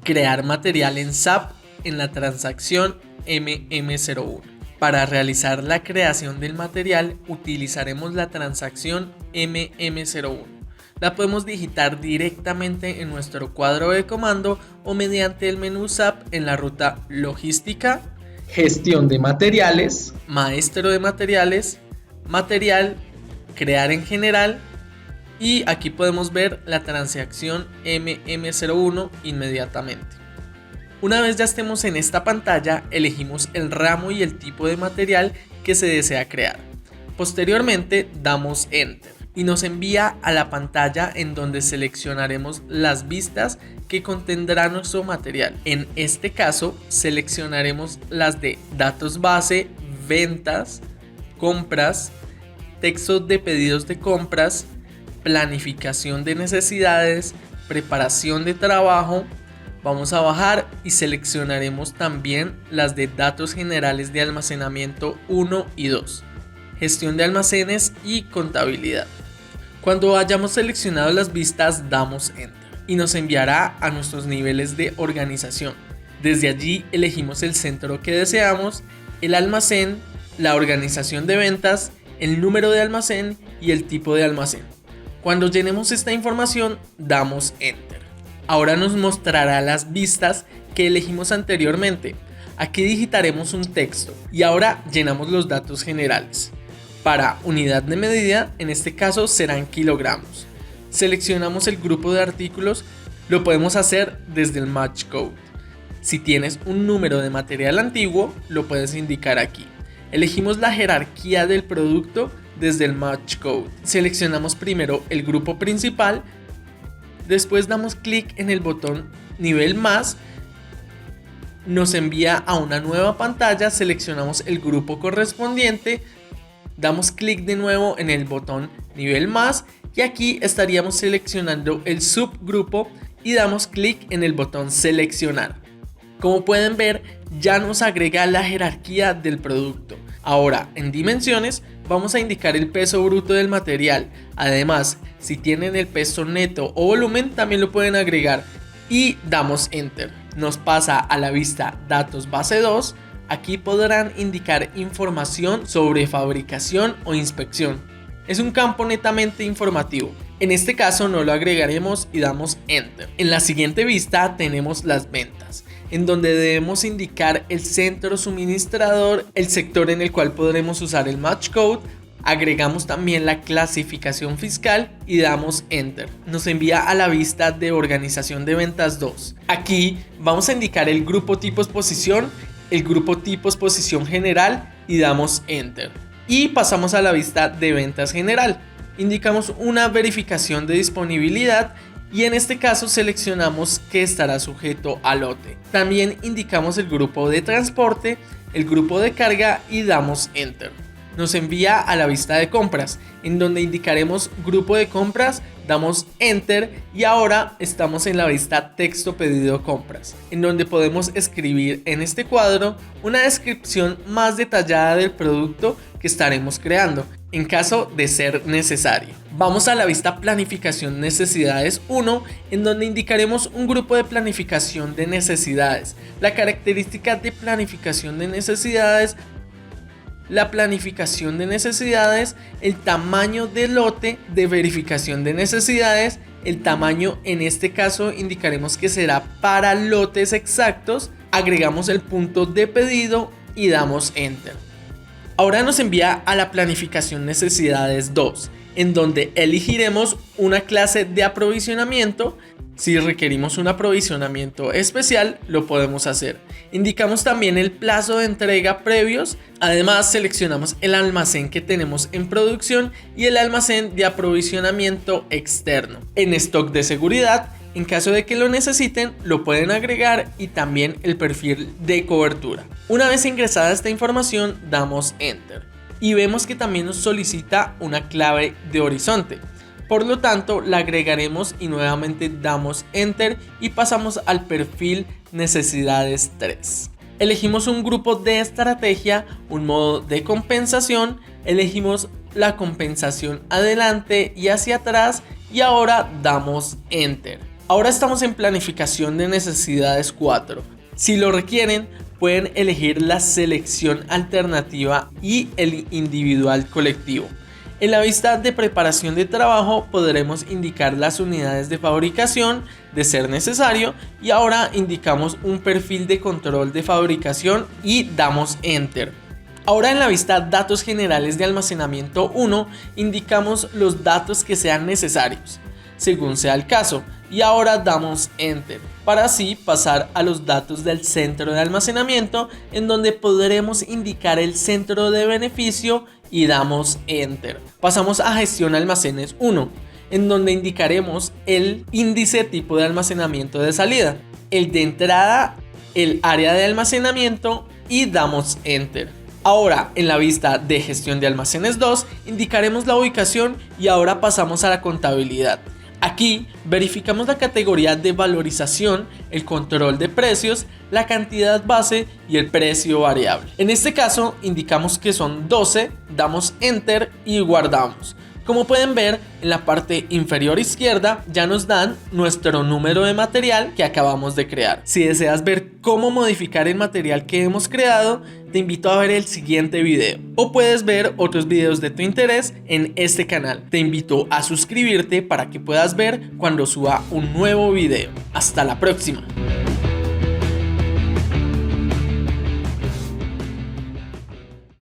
Crear material en SAP en la transacción MM01. Para realizar la creación del material utilizaremos la transacción MM01. La podemos digitar directamente en nuestro cuadro de comando o mediante el menú SAP en la ruta Logística, Gestión de materiales, Maestro de materiales, Material, Crear en general, y aquí podemos ver la transacción MM01 inmediatamente. Una vez ya estemos en esta pantalla, elegimos el ramo y el tipo de material que se desea crear. Posteriormente damos Enter y nos envía a la pantalla en donde seleccionaremos las vistas que contendrá nuestro material. En este caso seleccionaremos las de datos base, ventas, compras, textos de pedidos de compras, planificación de necesidades, preparación de trabajo. Vamos a bajar y seleccionaremos también las de datos generales de almacenamiento 1 y 2, gestión de almacenes y contabilidad. Cuando hayamos seleccionado las vistas damos Enter y nos enviará a nuestros niveles de organización. Desde allí elegimos el centro que deseamos, el almacén, la organización de ventas, el número de almacén y el tipo de almacén. Cuando llenemos esta información damos Enter. Ahora nos mostrará las vistas que elegimos anteriormente. Aquí digitaremos un texto y ahora llenamos los datos generales. Para unidad de medida, en este caso serán kilogramos. Seleccionamos el grupo de artículos, lo podemos hacer desde el Match Code. Si tienes un número de material antiguo, lo puedes indicar aquí. Elegimos la jerarquía del producto desde el Match Code. Seleccionamos primero el grupo principal. Después damos clic en el botón nivel más, nos envía a una nueva pantalla, seleccionamos el grupo correspondiente, damos clic de nuevo en el botón nivel más y aquí estaríamos seleccionando el subgrupo y damos clic en el botón seleccionar. Como pueden ver, ya nos agrega la jerarquía del producto. Ahora, en dimensiones, vamos a indicar el peso bruto del material. Además, si tienen el peso neto o volumen, también lo pueden agregar. Y damos Enter. Nos pasa a la vista Datos Base 2. Aquí podrán indicar información sobre fabricación o inspección. Es un campo netamente informativo. En este caso no lo agregaremos y damos Enter. En la siguiente vista tenemos las ventas, en donde debemos indicar el centro suministrador, el sector en el cual podremos usar el Match Code. Agregamos también la clasificación fiscal y damos Enter. Nos envía a la vista de organización de ventas 2. Aquí vamos a indicar el grupo tipo exposición, el grupo tipo exposición general y damos Enter. Y pasamos a la vista de ventas general. Indicamos una verificación de disponibilidad y en este caso seleccionamos que estará sujeto a lote. También indicamos el grupo de transporte, el grupo de carga y damos Enter. Nos envía a la vista de compras, en donde indicaremos grupo de compras, damos Enter y ahora estamos en la vista texto pedido compras, en donde podemos escribir en este cuadro una descripción más detallada del producto que estaremos creando, en caso de ser necesario. Vamos a la vista planificación necesidades 1, en donde indicaremos un grupo de planificación de necesidades, la característica de planificación de necesidades, la planificación de necesidades, el tamaño de lote de verificación de necesidades, el tamaño en este caso indicaremos que será para lotes exactos, agregamos el punto de pedido y damos Enter. Ahora nos envía a la planificación necesidades 2, en donde elegiremos una clase de aprovisionamiento. Si requerimos un aprovisionamiento especial, lo podemos hacer. Indicamos también el plazo de entrega previos. Además, seleccionamos el almacén que tenemos en producción y el almacén de aprovisionamiento externo. En stock de seguridad, en caso de que lo necesiten, lo pueden agregar y también el perfil de cobertura. Una vez ingresada esta información, damos Enter y vemos que también nos solicita una clave de horizonte. Por lo tanto, la agregaremos y nuevamente damos Enter y pasamos al perfil Necesidades 3. Elegimos un grupo de estrategia, un modo de compensación, elegimos la compensación adelante y hacia atrás y ahora damos Enter. Ahora estamos en planificación de necesidades 4. Si lo requieren, pueden elegir la selección alternativa y el individual colectivo. En la vista de preparación de trabajo podremos indicar las unidades de fabricación de ser necesario, y ahora indicamos un perfil de control de fabricación y damos Enter. Ahora en la vista datos generales de almacenamiento 1 indicamos los datos que sean necesarios según sea el caso, y ahora damos Enter para así pasar a los datos del centro de almacenamiento, en donde podremos indicar el centro de beneficio y damos Enter. Pasamos a gestión almacenes 1, en donde indicaremos el índice tipo de almacenamiento de salida, el de entrada, el área de almacenamiento y damos Enter. Ahora en la vista de gestión de almacenes 2 indicaremos la ubicación y ahora pasamos a la contabilidad. Aquí verificamos la categoría de valorización, el control de precios, la cantidad base y el precio variable. En este caso indicamos que son 12, damos Enter y guardamos. Como pueden ver, en la parte inferior izquierda ya nos dan nuestro número de material que acabamos de crear. Si deseas ver cómo modificar el material que hemos creado, te invito a ver el siguiente video. O puedes ver otros videos de tu interés en este canal. Te invito a suscribirte para que puedas ver cuando suba un nuevo video. Hasta la próxima.